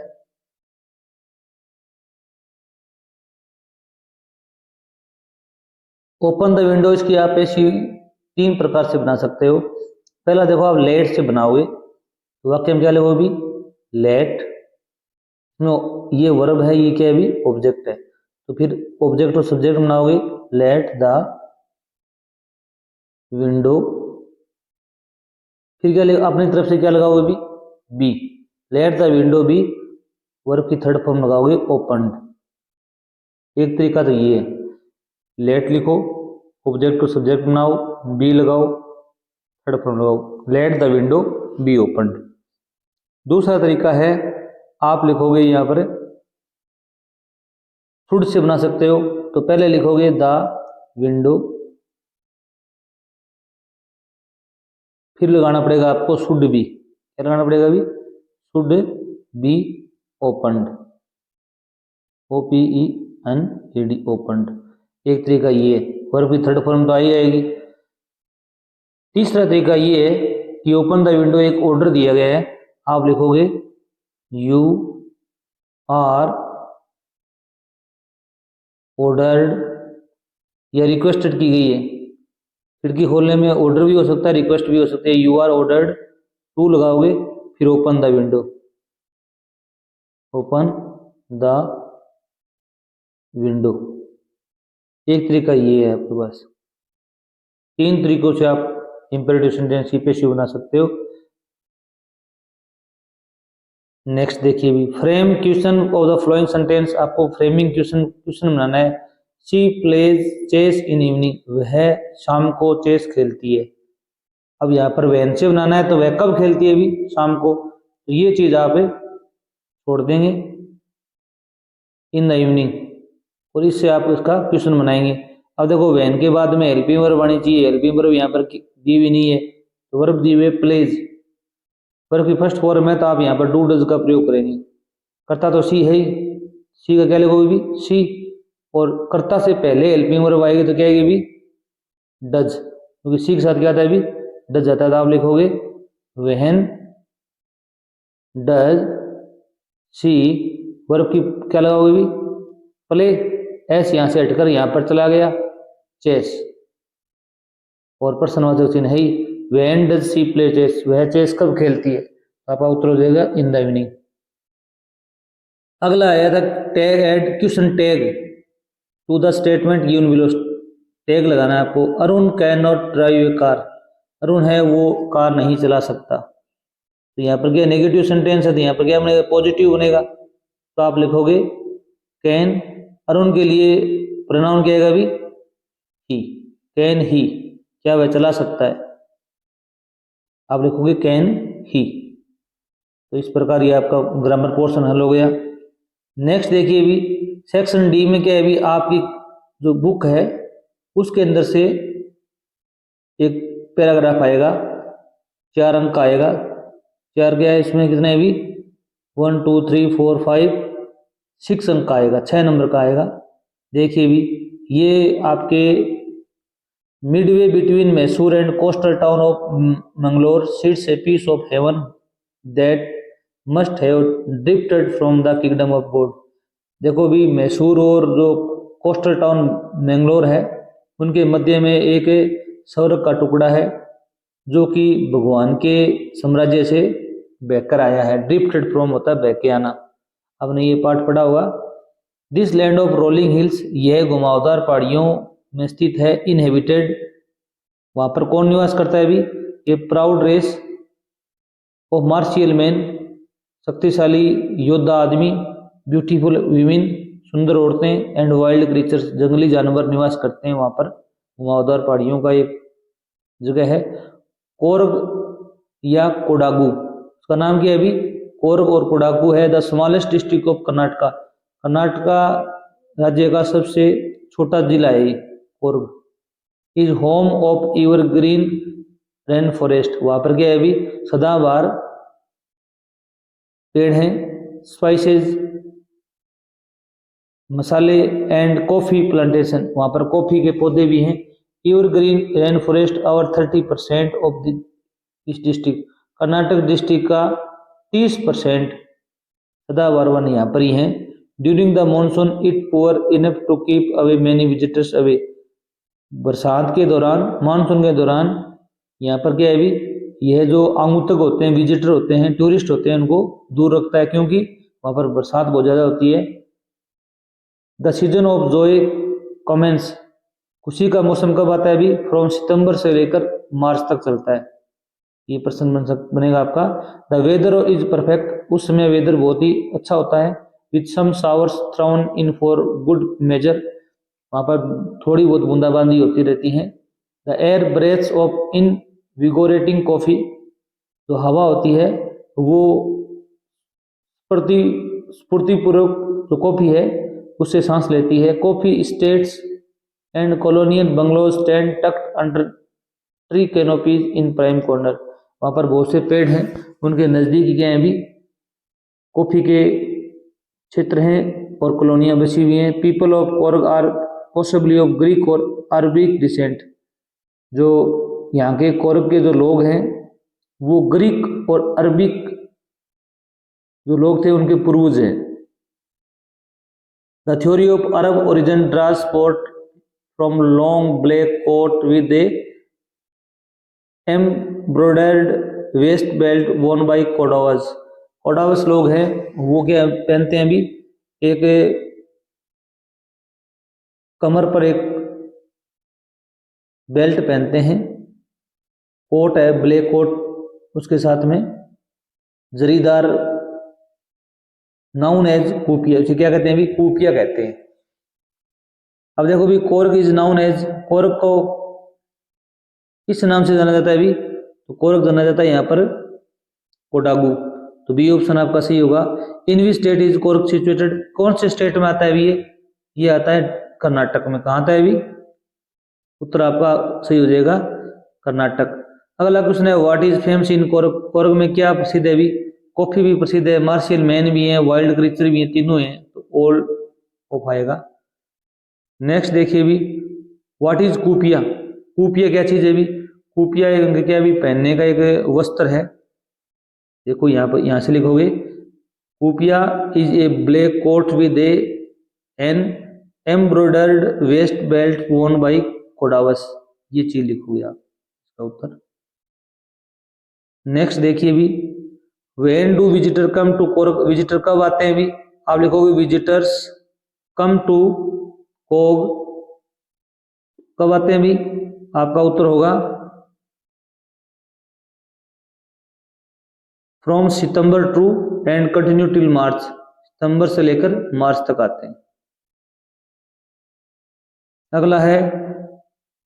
ओपन द विंडो इसकी आप ऐसी 3 प्रकार से बना सकते हो। पहला देखो आप लेट से बनाओगे तो वाक्य में क्या लिखोगे भी लेट, ये वर्ब है, ये क्या है भी ऑब्जेक्ट है, तो फिर ऑब्जेक्ट और सब्जेक्ट बनाओगे लेट द विंडो, फिर क्या अपनी तरफ से क्या लगाओगे be, let the window be, verb की थर्ड फॉर्म लगाओगे ओपन्ड। एक तरीका तो ये है, लेट लिखो, ऑब्जेक्ट को सब्जेक्ट बनाओ, बी लगाओ, थर्ड फॉर्म लगाओ, let the window be opened. दूसरा तरीका है आप लिखोगे यहाँ पर शुड से बना सकते हो। तो पहले लिखोगे द विंडो, फिर लगाना पड़ेगा आपको शुड बी, क्या लगाना पड़ेगा अभी should be opened, OPENED opened. एक तरीका ये है, वर्ब की थर्ड फॉर्म तो आई आएगी। तीसरा तरीका ये है कि ओपन द विंडो एक ऑर्डर दिया गया है, आप लिखोगे यू आर ऑर्डर्ड या रिक्वेस्टेड की गई है। खिड़की खोलने में ऑर्डर भी हो सकता है, रिक्वेस्ट भी हो सकती है। यू आर ऑर्डर्ड टू लगाओगे, फिर open the window, open the window. एक तरीका ये है आपके पास। 3 तरीकों से आप इंपेरेटिव सेंटेंस की पेशी बना सकते हो। नेक्स्ट देखिए भी, frame question of the following sentence. आपको फ्रेमिंग क्वेश्चन बनाना है। She plays chess in evening, वह शाम को चेस खेलती है। अब यहाँ पर वैन से बनाना है तो वह कब खेलती है, भी शाम को, तो ये चीज आप छोड़ देंगे इन द इवनिंग, और इससे आप उसका क्वेश्चन बनाएंगे। अब देखो वैन के बाद में हेल्पिंग वर्ब आनी चाहिए, हेल्पिंग वर्ब यहाँ पर दी हुई नहीं है, तो वर्ब दी हुई है प्लेज। वर्ब की फर्स्ट फॉर्म है तो आप यहाँ पर डू डज का प्रयोग करेंगे। कर्ता तो सी है ही, सी का क्या लिखोगे भी, सी, और कर्ता से पहले हेल्पिंग वर्ब आएगी तो क्या आएगी भी, डज, क्योंकि सी के साथ क्या आता है भी, डज आता है। तो आप लिखोगे व्हेन डज सी, वर्ब की क्या लगाओगे भी, प्ले, एस यहाँ से हटकर यहाँ पर चला गया, चेस, और प्रश्नवाचक चिन्ह है ही। When does she play chess, वह चेस कब खेलती है, आपका उत्तर हो जाएगा इन द इवनिंग। अगला आया था tag add question tag to the statement given below. Tag लगाना है आपको। Arun can not drive a car, Arun है वो कार नहीं चला सकता। तो यहाँ पर क्या नेगेटिव सेंटेंस है, तो यहाँ पर क्या बनेगा, पॉजिटिव बनेगा। तो आप लिखोगे कैन, अरुण के लिए प्रोनाउन क्या आएगा भी, ही, कैन ही, क्या वह चला सकता है, आप लिखोगे कैन ही। तो इस प्रकार ये आपका ग्रामर पोर्शन हल हो गया। नेक्स्ट देखिए भी, सेक्शन डी में क्या है भी, आपकी जो बुक है उसके अंदर से एक पैराग्राफ आएगा, 4 अंक का आएगा। 4 क्या है इसमें, कितने है भी, 1 2 3 4 5 6 अंक का आएगा, 6 नंबर का आएगा। देखिए भी, ये आपके midway between Mysore and coastal town of Mangalore sits a piece of heaven that must have drifted from the kingdom of God. देखो भी, मैसूर और जो कोस्टल टाउन मैंगलोर है उनके मध्य में एक स्वर्ग का टुकड़ा है जो कि भगवान के साम्राज्य से बहकर आया है। ड्रिफ्टेड फ्रॉम होता है बह के आना। आपने ये पाठ पढ़ा होगा। This land of rolling hills, यह घुमावदार पहाड़ियों में स्थित है। इनहेबिटेड, वहां पर कौन निवास करता है भी, ये proud race of martial man, शक्तिशाली योद्धा आदमी, ब्यूटीफुल वीमेन, सुंदर औरतें, एंड वाइल्ड क्रीचर्स, जंगली जानवर निवास करते हैं वहां पर। घुमावदार पहाड़ियों का एक जगह है। कोरग या कोडागू, उसका नाम क्या है अभी, कोरग और कोडागू है the smallest district of Karnataka, Karnataka राज्य का सबसे छोटा जिला है ये Coorg. Is home of evergreen rain forest, वहां पर क्या है अभी, सदाबहार पेड़ हैं। स्पाइसेस, मसाले, एंड कॉफी प्लांटेशन, वहां पर कॉफी के पौधे भी हैं। एवरग्रीन रेन फॉरेस्ट और 30% ऑफ इस डिस्ट्रिक्ट, कर्नाटक डिस्ट्रिक्ट का 30% सदाबहार वन यहाँ पर ही हैं। During the monsoon it pours enough to keep away many visitors away, बरसात के दौरान, मानसून के दौरान यहाँ पर क्या है भी, यह जो आगंतुक होते हैं, विजिटर होते हैं, टूरिस्ट होते हैं, उनको दूर रखता है क्योंकि वहाँ पर बरसात बहुत ज़्यादा होती है। The season of joy commences, खुशी का मौसम कब आता है भी, फ्रॉम सितंबर से लेकर मार्च तक चलता है। ये प्रश्न बनेगा आपका। द वेदर इज परफेक्ट, उस समय वेदर बहुत ही अच्छा होता है। With some showers thrown in for good measure, वहाँ पर थोड़ी बहुत बूंदाबांदी होती रहती है। The air breathes of invigorating coffee, जो हवा होती है वो स्फूर्तिपूर्वक जो कॉफी है उससे सांस लेती है। Coffee estates and colonial bungalows stand tucked under tree canopies in prime corner, वहाँ पर बहुत से पेड़ हैं, उनके नज़दीक क्या हैं भी, कॉफी के क्षेत्र हैं और कॉलोनियाँ बसी हुई हैं। People of Coorg are possibly of Greek और अरबिक डिसेंट। जो यहाँ के कौरव के जो लोग हैं वो ग्रीक और अरबिक जो लोग थे उनके पूर्वज हैं। The theory of Arab origin draws support from long black coat with a embroidered waist belt worn by Kodavas. Kodavas लोग हैं वो क्या पहनते हैं, अभी एक कमर पर एक बेल्ट पहनते हैं, कोट है ब्लैक कोट, उसके साथ में जरीदार, नाउन एज कूपिया, उसे क्या कहते हैं अभी, कूपिया कहते हैं। अब देखो भी Coorg is known as, Coorg को किस नाम से जाना जाता है अभी, तो कोर्ग जाना जाता है यहाँ पर कोडागू। तो बी ऑप्शन आपका सही होगा। इन which state is Coorg situated, कौन से स्टेट में आता है अभी ये आता है कर्नाटक में। कहाँ आता है अभी, उत्तर आपका सही हो जाएगा कर्नाटक। अगला क्वेश्चन है what is famous in Coorg, Coorg में क्या प्रसिद्ध है अभी, कॉफी भी प्रसिद्ध है, मार्शियल मैन भी है, वाइल्ड क्रीचर भी है, तीनों हैं, तो ऑल ऑफ आएगा। नेक्स्ट देखिए भी व्हाट इज कूपिया, कूपिया क्या चीज है भी, कूपिया एक क्या भी पहनने का एक वस्त्र है। देखो यहाँ पर, यहाँ से लिखोगे kupya is a black coat with an embroidered waist belt worn by Kodavas, ये चीज लिखोगे आप इसका उत्तर। नेक्स्ट देखिए भी when do visitor come to Coorg, visitor कब आते हैं भी, आप लिखोगे विजिटर्स कम टू कोर्ग, कब आते हैं भी, आपका उत्तर होगा from September to and continue till March, सितंबर से लेकर मार्च तक आते हैं। अगला है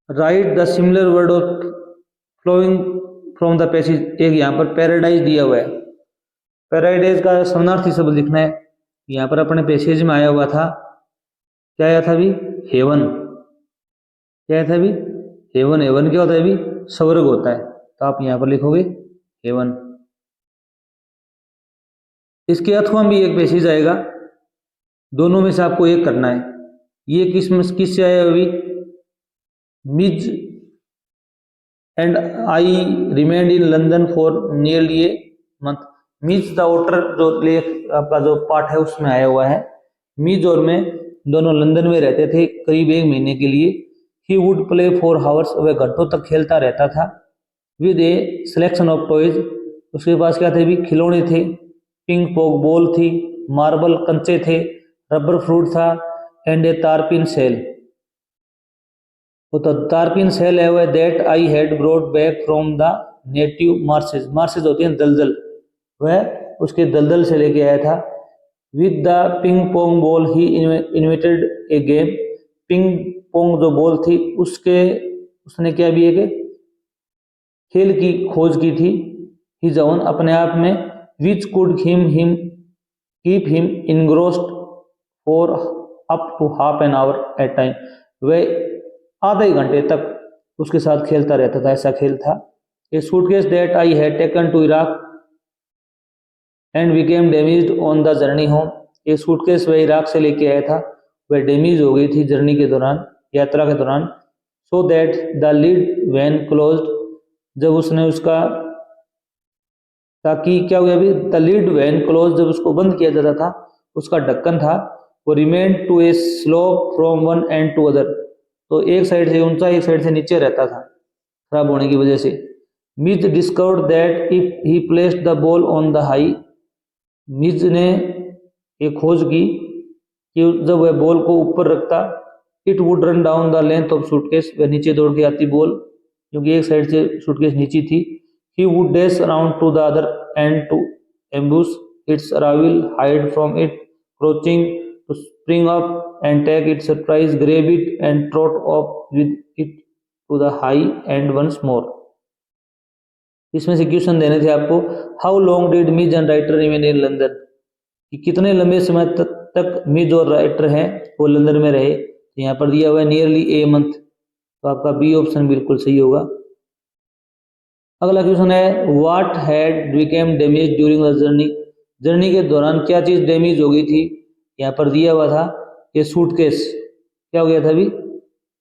write the similar word of following from the passage, एक यहाँ पर पैराडाइज दिया हुआ है, पैराडाइज का समानार्थी शब्द लिखना है। यहाँ पर अपने पैसेज में आया हुआ था, क्या आया था अभी, हेवन, क्या आया था अभी, हेवन। हेवन क्या होता है अभी, स्वर्ग होता है, तो आप यहाँ पर लिखोगे हेवन। इसके अथवा भी एक पैसेज आएगा, दोनों में से आपको एक करना है। ये किससे आया अभी, Mij and I remained in London for nearly a month. Mij the otter जो लेख आपका जो पाठ है उसमें आया हुआ है। मिज और मैं दोनों लंदन में रहते थे करीब 1 महीने के लिए। He would play for hours, वह घंटों तक खेलता रहता था। With A selection of toys, उसके पास क्या थे भी, खिलौने थे, पिंग पोंग बॉल थी, मार्बल कंचे थे, रबर फ्रूट था, एंड ए तारपिन सेल, तो तारपिन सेल है वह that I had brought back from the native marshes, marshes होती हैं दलदल, वह उसके दलदल से लेके आया था। With the ping pong ball he invented A game, ping pong जो बॉल थी उसने क्या भी एक खेल की खोज की थी। हिज ओन, अपने आप में, which could keep him engrossed for up to half an hour at time, वह आधे घंटे तक उसके साथ खेलता रहता था, ऐसा खेल था। A suitcase that I had taken to Iraq and became damaged on the journey home, ये सूटकेस वह इराक से लेके आया था, वह डैमेज हो गई थी जर्नी के दौरान, यात्रा के दौरान। So that the lid when closed, जब उसने उसका, ताकि क्या हुआ अभी, द लीड वैन क्लोज, जब उसको बंद किया जाता था, उसका ढक्कन था वो remain to a slope from one end to other, तो एक साइड से ऊंचा एक साइड से नीचे रहता था खराब होने की वजह से। Mij discovered that if he placed the ball on the high, Mij ने एक खोज की कि जब वह बॉल को ऊपर रखता, it would run down the length of suitcase, वह नीचे दौड़ के आती बॉल, क्योंकि एक साइड से सूटकेस नीची थी। He would dash around to the other end to ambush its arrival, hide from it, crouching to spring up and take it surprise, grab it and trot off with it to the high end once more. इसमें से question देने थे आपको, how long did Mij and writer remain in London, कि कितने लंबे समय तक मिज और राइटर हैं वो लंदन में रहे, तो यहाँ पर दिया हुआ है नियरली ए मंथ, तो आपका बी ऑप्शन बिल्कुल सही होगा। अगला क्वेश्चन है what had became damage during the journey, journey के दौरान क्या चीज डैमेज हो गई थी, यहाँ पर दिया हुआ था ये सूटकेस, क्या हो गया था अभी,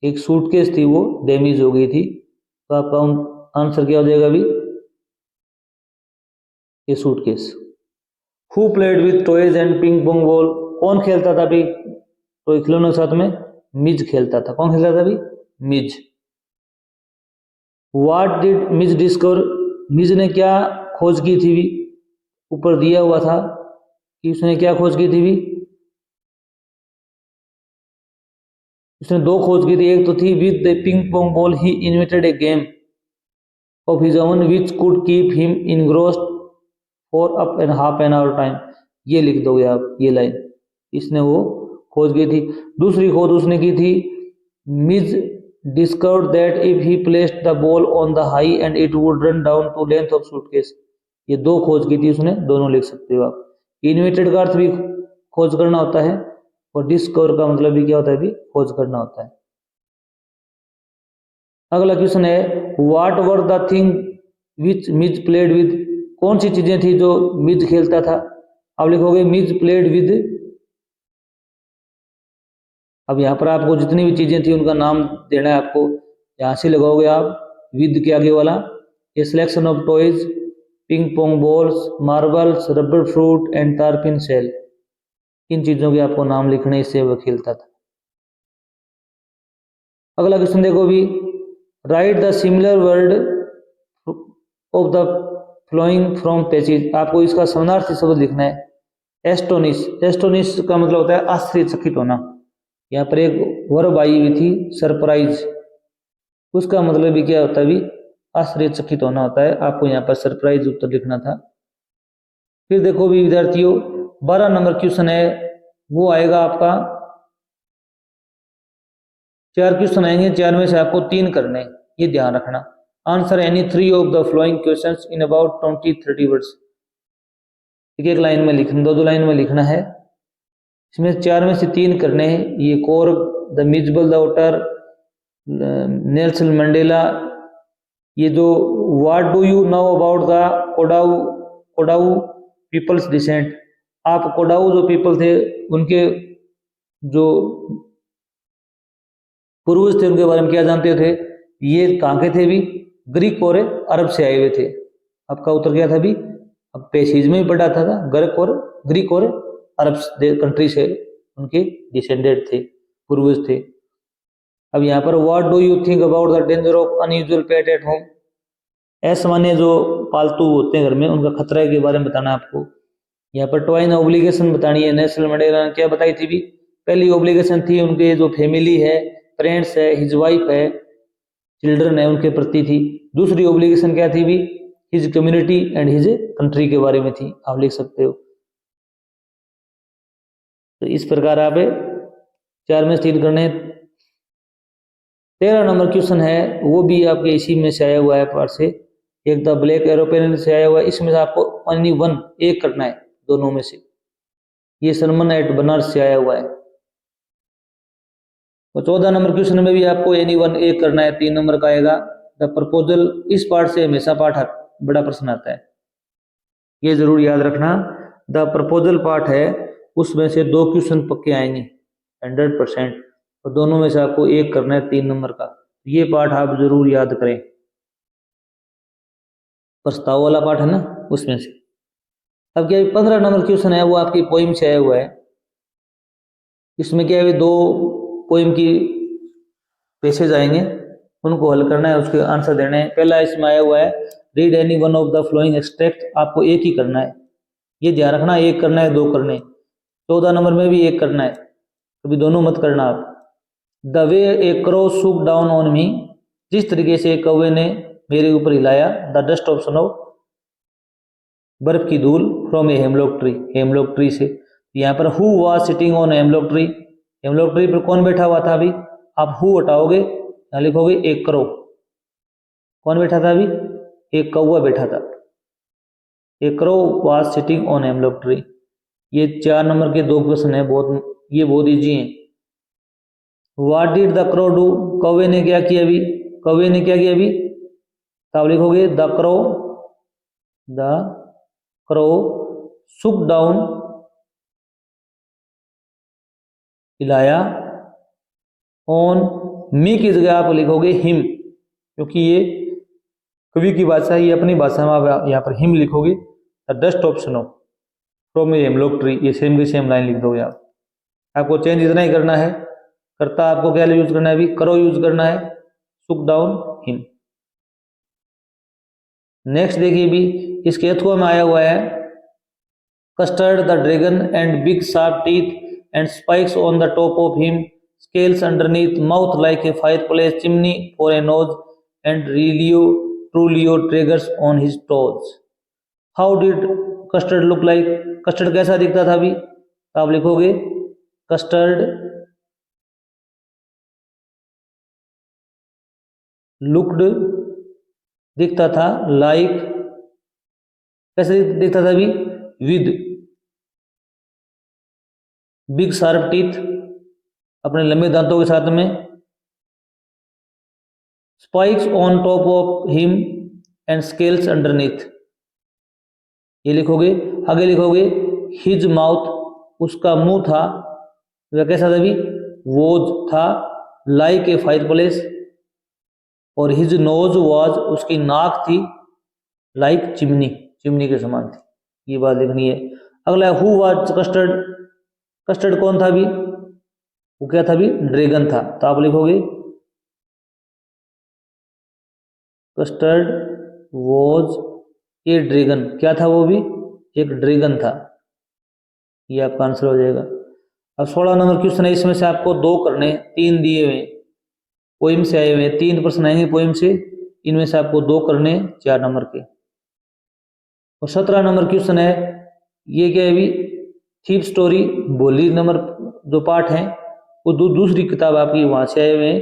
एक सूटकेस थी वो डैमेज हो गई थी। तो आपका आंसर क्या हो जाएगा अभी, ये suitcase. Who played with toys and ping pong ball, कौन खेलता था अभी तो खिलौनों के साथ में, मिज खेलता था। कौन खेलता था अभी, मिज। व्हाट डिड मिज डिस्कवर, मिज ने क्या खोज की थी भी, ऊपर दिया हुआ था कि उसने क्या खोज की थी भी, उसने दो खोज की थी। एक तो थी with the ping pong ball he invented A game of his own which could keep him engrossed for up and half an our time. ये लिख दोगे आप, ये लाइन, इसने वो खोज की थी। दूसरी खोज उसने की थी, Mij discovered that if he placed the ball on the high end it would run down to length of suitcase. ये दो खोज की थी उसने, दोनों लिख सकते हो आप। इन्वेंटेड का अर्थ भी खोज करना होता है और डिस्कवर का मतलब भी क्या होता है, भी खोज करना होता है। अगला क्वेश्चन है, what were the thing which Mij played with, कौन सी चीजें थी जो मिज खेलता था। अब लिखोगे मिज प्लेड विद, अब यहाँ पर आपको जितनी भी चीजें थी उनका नाम देना है आपको। यहाँ से लगाओगे आप विद के आगे वाला, a selection of toys, ping pong balls, marbles, rubber fruit and terrapin shell. इन चीजों के आपको नाम लिखने, इससे वह खेलता था। अगला क्वेश्चन देखो भी, right the similar word of the flowing from passage. आपको इसका समानार्थी शब्द लिखना है। एस्टोनिश, एस्टोनिश का मतलब होता है आश्चर्यचकित होना। यहाँ पर एक वर्ब आई हुई थी सरप्राइज, उसका मतलब भी क्या होता है, भी आश्चर्यचकित होना होता है। आपको यहाँ पर सरप्राइज उत्तर लिखना था। फिर देखो भी विद्यार्थियों, 12 नंबर क्वेश्चन है, वो आएगा आपका, 4 क्वेश्चन आएंगे, 4 में से आपको 3 करने, ये ध्यान रखना। Answer any 3 of the flowing questions in about 20-30 words. एक एक लाइन में लिखना, दो लाइन में लिखना है। इसमें 4 में से 3 करने हैं। ये Coorg, the Mijbil the otter, Nelson Mandela. ये जो what do you know about the Kodava, Kodava peoples descent. आप कोडाऊ जो पीपल थे उनके जो पूर्वज थे उनके बारे में क्या जानते थे। ये कहाँ के थे भी, ग्रीक और अरब से आए हुए थे। आपका उत्तर क्या था भी, अब पैसेज में भी पढ़ा था, ग्रीक और अरब कंट्री से उनके डिसेंडेड थे, पूर्वज थे। अब यहाँ पर what do you think about the danger of unusual pet at home. असामान्य जो पालतू होते हैं घर में, उनका खतरा के बारे में बताना आपको। यहाँ पर ट्वाइन ऑब्लिगेशन बतानी है। नेल्सन मंडेला ने क्या बताई थी भी, पहली ऑब्लिगेशन थी उनके जो फैमिली है, फ्रेंड्स है, हिज वाइफ है, चिल्ड्रन है, उनके प्रति थी। दूसरी ऑब्लिगेशन क्या थी भी, his community and his country के बारे में थी। आप लिख सकते हो। तो इस प्रकार आप 4 में 3 करने। 13 नंबर क्वेश्चन है, वो भी आपके इसी में से आया हुआ है पार्ट से, एक द ब्लैक एरोप्लेन से आया हुआ है। इसमें से आपको ओनली 1 एक करना है दोनों में से। ये सलमन एट बनारस से आया हुआ है। तो 14 नंबर क्वेश्चन में भी आपको एनी 1 एक करना है। 3 नंबर का आएगा द प्रपोजल। इस पार्ट से हमेशा पार्ट बड़ा प्रश्न आता है, ये जरूर याद रखना। द प्रपोजल पार्ट है, उसमें से 2 क्वेश्चन पक्के आएंगे 100%, और दोनों में से आपको एक करना है 3 नंबर का। ये पार्ट आप जरूर याद करें, प्रस्ताव वाला पार्ट है ना उसमें से। अब क्या 15 नंबर क्वेश्चन है, वो आपकी पोइम से आया हुआ है। इसमें क्या है, 2 पोइम की पेसेज आएंगे, उनको हल करना है, उसके आंसर देने हैं। पहला इसमें आया हुआ है, read any one of the flowing extract. आपको एक ही करना है, ये ध्यान रखना, एक करना है 2 करने। 14 नंबर में भी एक करना है, कभी दोनों मत करना आप। द वे ए क्रो सुक डाउन ऑन मी, जिस तरीके से एक कौवे ने मेरे ऊपर हिलाया। द डस्ट ऑफ स्नो, बर्फ की धूल। From a hemlock tree, hemlock tree से। यहाँ पर who was sitting on hemlock tree, hemlock tree पर कौन बैठा हुआ था अभी। आप हु हटाओगे, यहाँ लिखोगे एक क्रो। कौन बैठा था अभी, एक कौवा बैठा था। A crow was sitting on hemlock tree. ये 4 नंबर के 2 क्वेश्चन है, ये बहुत इजी हैं। What did the crow do, कौवे ने क्या किया अभी, कौवे ने क्या किया अभी। तब लिखोगे द क्रो सुक डाउन, हिलाया ऑन मी की जगह आप लिखोगे हिम, क्योंकि ये कवि की भाषा है, ये अपनी भाषा में आप यहाँ पर हिम लिखोगे। The dust of snow from a hemlock tree, ये सेम की सेम लाइन लिख दोगे आप। आपको चेंज इतना ही करना है, करता आपको क्या यूज करना है, अभी करो यूज करना है, सुक डाउन हिम। नेक्स्ट देखिए भी इसके अथवा में आया हुआ है, custard the dragon and big sharp teeth and spikes on the top of him, scales underneath, mouth like a fireplace chimney for a nose, and Trulio triggers on his toes. How did custard look like? custard कैसा दिखता था अभी? आप लिखोगे custard looked, दिखता था like, कैसे दिखता था अभी? with big sharp teeth, अपने लंबे दांतों के साथ में, spikes on top of him and scales underneath, ये लिखोगे। आगे लिखोगे हिज माउथ, उसका मुंह था, वह कैसा था अभी? वोज था, लाइक ए फायरप्लेस, और हिज नोज वाज, उसकी नाक थी, लाइक चिमनी, चिमनी के समान थी, ये बात लिखनी है। अगला हु वाज कस्टर्ड, कस्टर्ड कौन था अभी? वो क्या था अभी? ड्रैगन था, तो आप लिखोगे कस्टर्ड वॉज ए ड्रैगन, क्या था वो भी? एक ड्रैगन था, ये आपका आंसर हो जाएगा। अब 16 नंबर क्वेश्चन है, इसमें से आपको 2 करने, 3 दिए हुए पोइम से आए हुए, 3 प्रश्न आएंगे पोइम से, इनमें से आपको 2 करने 4 नंबर के। और 17 नंबर क्वेश्चन है, ये क्या है अभी? थीप स्टोरी, बोली नंबर जो पार्ट है वो दूसरी किताब आपकी वहां से आए हुए हैं,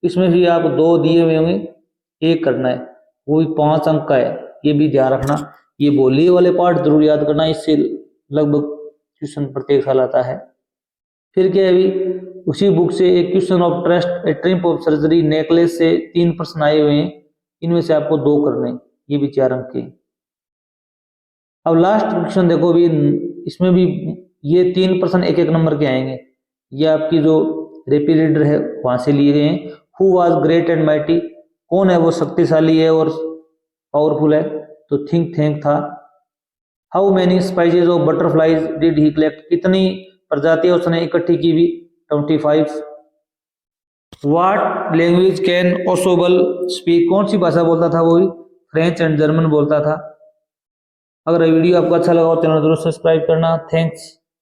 इसमें भी आप 2 दिए हुए होंगे, 1 करना है, वो भी 5 अंक का है, ये भी ध्यान रखना। ये बोली वाले पार्ट जरूर याद करना, इससे लगभग क्वेश्चन प्रत्येक साल आता है। फिर क्या है अभी? उसी बुक से एक question of trust, A trip of surgery, necklace से 3 प्रश्न आए हुए हैं, इनमें से आपको 2 करने, ये भी 4 अंक के। अब लास्ट क्वेश्चन देखो भी, इसमें भी ये 3 प्रश्न 1-1 नंबर के आएंगे, ये आपकी जो रैपिड रीडर है वहां से लिए गए हैं। Who was great and mighty, कौन है वो शक्तिशाली है और पावरफुल है? तो थिंक थैंक था। How many spices of butterflies did he collect, कितनी प्रजातियां उसने इकट्ठी की भी? 25। व्हाट लैंग्वेज कैन ओसोबल स्पीक, कौन सी भाषा बोलता था वो भी? फ्रेंच एंड जर्मन बोलता था। अगर वीडियो आपको अच्छा लगा हो चैनल जरूर सब्सक्राइब करना। थैंक्स।